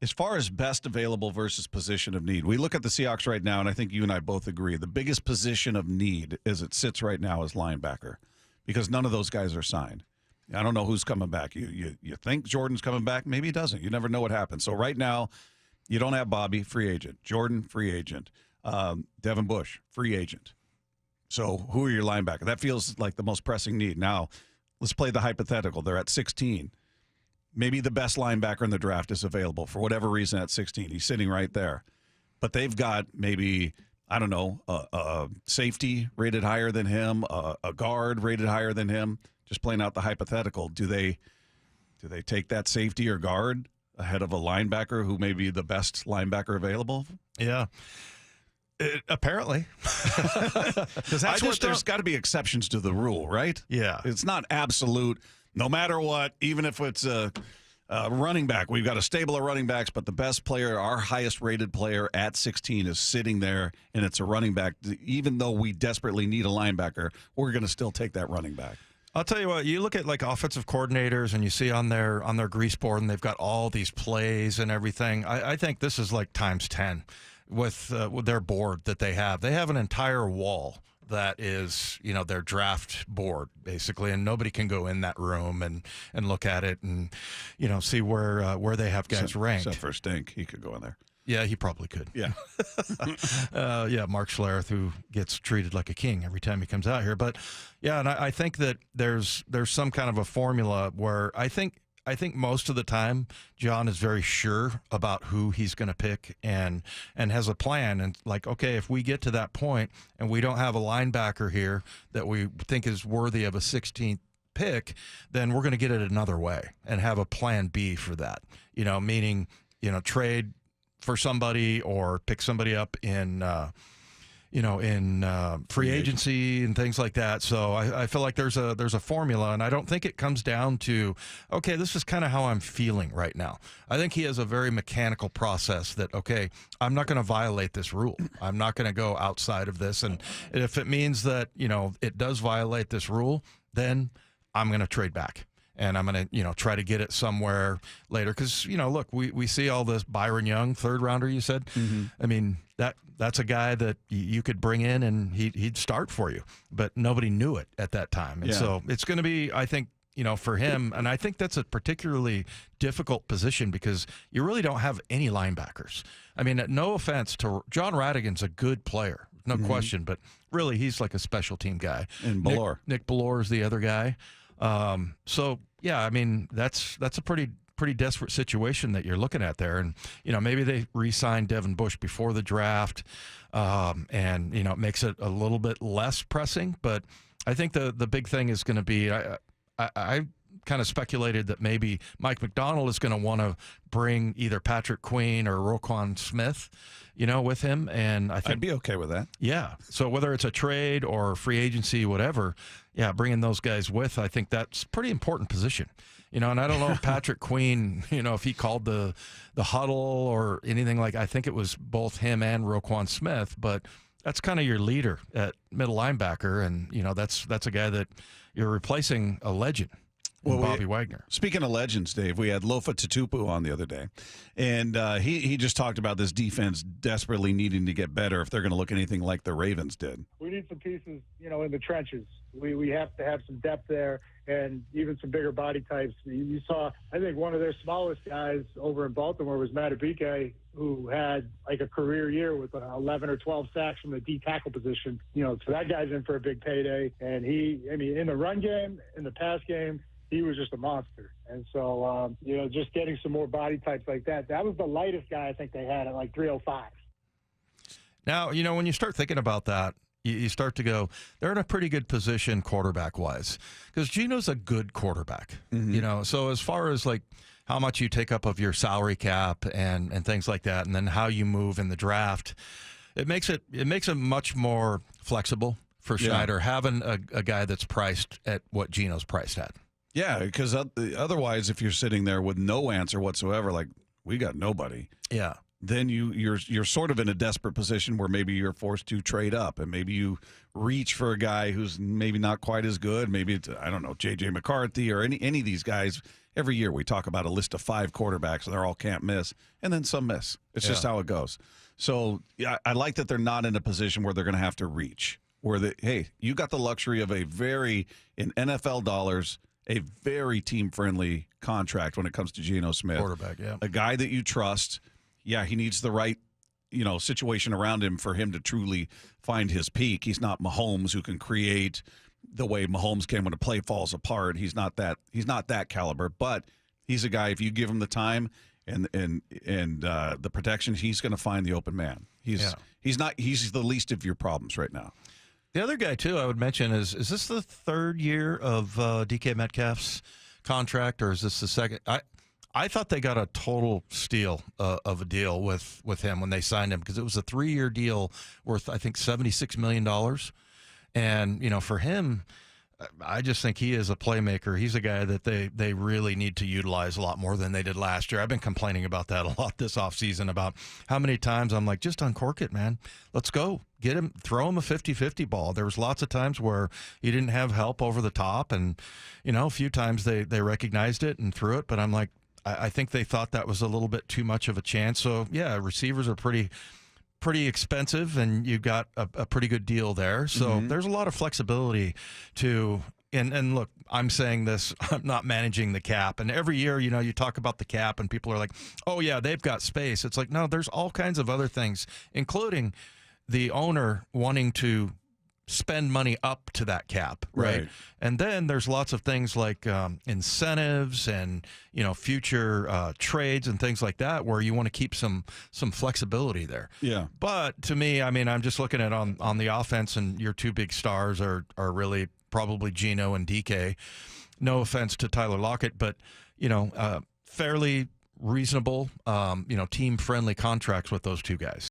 As far as best available versus position of need, we look at the Seahawks right now, and I think you and I both agree the biggest position of need as it sits right now is linebacker because none of those guys are signed. I don't know who's coming back. You think Jordan's coming back? Maybe he doesn't. You never know what happens. So right now, you don't have Bobby, free agent. Jordan, free agent. Devin Bush, free agent. So who are your linebackers? That feels like the most pressing need. Now, let's play the hypothetical. They're at 16. Maybe the best linebacker in the draft is available for whatever reason at 16. He's sitting right there. But they've got maybe, I don't know, a safety rated higher than him, a guard rated higher than him. Just playing out the hypothetical. Do they take that safety or guard ahead of a linebacker who may be the best linebacker available? Yeah. Apparently. Because that's what there's got to be exceptions to the rule, right? Yeah. It's not absolute. No matter what, even if it's a running back, we've got a stable of running backs, but the best player, our highest rated player at 16 is sitting there, and it's a running back. Even though we desperately need a linebacker, we're going to still take that running back. I'll tell you what, you look at like offensive coordinators and you see on their grease board and they've got all these plays and everything. I think this is like times 10 with their board that they have. They have an entire wall that is, their draft board basically, and nobody can go in that room and look at it and, see where they have guys ranked. Except for Stink, he could go in there. Yeah, he probably could. Yeah. Mark Schlereth, who gets treated like a king every time he comes out here. But, yeah, and I think that there's some kind of a formula where I think most of the time John is very sure about who he's going to pick and has a plan. And like, okay, if we get to that point and we don't have a linebacker here that we think is worthy of a 16th pick, then we're going to get it another way and have a plan B for that, meaning, trade for somebody or pick somebody up in free agency and things like that. So I feel like there's a formula, and I don't think it comes down to, okay, this is kind of how I'm feeling right now. I think he has a very mechanical process that, okay, I'm not going to violate this rule. I'm not going to go outside of this. And if it means that, it does violate this rule, then I'm going to trade back. And I'm going to, try to get it somewhere later. Because, look, we see all this Byron Young, third rounder, you said. Mm-hmm. I mean, that's a guy that you could bring in and he'd start for you. But nobody knew it at that time. And so it's going to be, I think, for him. And I think that's a particularly difficult position because you really don't have any linebackers. I mean, no offense to John Radigan's a good player, no question. But really, he's like a special team guy. And Ballore. Nick Ballore is the other guy. So yeah, I mean, that's a pretty desperate situation that you're looking at there. And, maybe they re-signed Devin Bush before the draft. And, it makes it a little bit less pressing, but I think the big thing is going to be, I kind of speculated that maybe Mike McDonald is going to want to bring either Patrick Queen or Roquan Smith, with him. And I think I'd be okay with that. Yeah. So whether it's a trade or free agency, whatever, bringing those guys with, I think that's a pretty important position. And I don't know if Patrick Queen, if he called the huddle or anything like, I think it was both him and Roquan Smith, but that's kind of your leader at middle linebacker. And, that's a guy that you're replacing a legend. Well, Bobby Wagner. Speaking of legends, Dave, we had Lofa Tatupu on the other day, and he just talked about this defense desperately needing to get better if they're going to look anything like the Ravens did. We need some pieces, in the trenches. We have to have some depth there and even some bigger body types. You saw, I think, one of their smallest guys over in Baltimore was Matabike, who had like a career year with 11 or 12 sacks from the D tackle position. So that guy's in for a big payday. And in the run game, in the pass game, he was just a monster. And so, just getting some more body types like that was the lightest guy I think they had at like 305. Now, when you start thinking about that, you start to go, they're in a pretty good position quarterback-wise because Geno's a good quarterback. Mm-hmm. So as far as like how much you take up of your salary cap and things like that, and then how you move in the draft, it makes it much more flexible for Schneider having a guy that's priced at what Geno's priced at. Yeah, because otherwise, if you're sitting there with no answer whatsoever, like we got nobody. Yeah. Then you're sort of in a desperate position where maybe you're forced to trade up, and maybe you reach for a guy who's maybe not quite as good. Maybe it's, I don't know, J.J. McCarthy or any of these guys. every year we talk about a list of 5 quarterbacks, and they're all can't miss, and then some miss. It's just how it goes. So yeah, I like that they're not in a position where they're going to have to reach. Where hey, you got the luxury of in NFL dollars, a very team-friendly contract when it comes to Geno Smith. Quarterback, yeah. A guy that you trust. Yeah, he needs the right, situation around him for him to truly find his peak. He's not Mahomes, who can create the way Mahomes can when a play falls apart. He's not that caliber, but he's a guy, if you give him the time and the protection, he's going to find the open man. He's the least of your problems right now. The other guy, too, I would mention is this the third year of DK Metcalf's contract, or is this the second? I thought they got a total steal of a deal with him when they signed him, because it was a 3-year deal worth, I think, $76 million. And, for him, I just think he is a playmaker. He's a guy that they really need to utilize a lot more than they did last year. I've been complaining about that a lot this offseason, about how many times I'm like, just uncork it, man. Let's go. Get him, throw him a 50-50 ball. There was lots of times where he didn't have help over the top, and, a few times they recognized it and threw it. But I'm like, I think they thought that was a little bit too much of a chance. So, yeah, receivers are pretty expensive, and you got a pretty good deal there. So there's a lot of flexibility to and look, I'm saying this, I'm not managing the cap. And every year, you talk about the cap and people are like, oh, yeah, they've got space. It's like, no, there's all kinds of other things, including the owner wanting to spend money up to that cap, right? And then there's lots of things like incentives and future trades and things like that, where you want to keep some flexibility there. Yeah. But to me, I'm just looking at on the offense, and your two big stars are really probably Geno and DK. No offense to Tyler Lockett, but fairly reasonable, team friendly contracts with those two guys.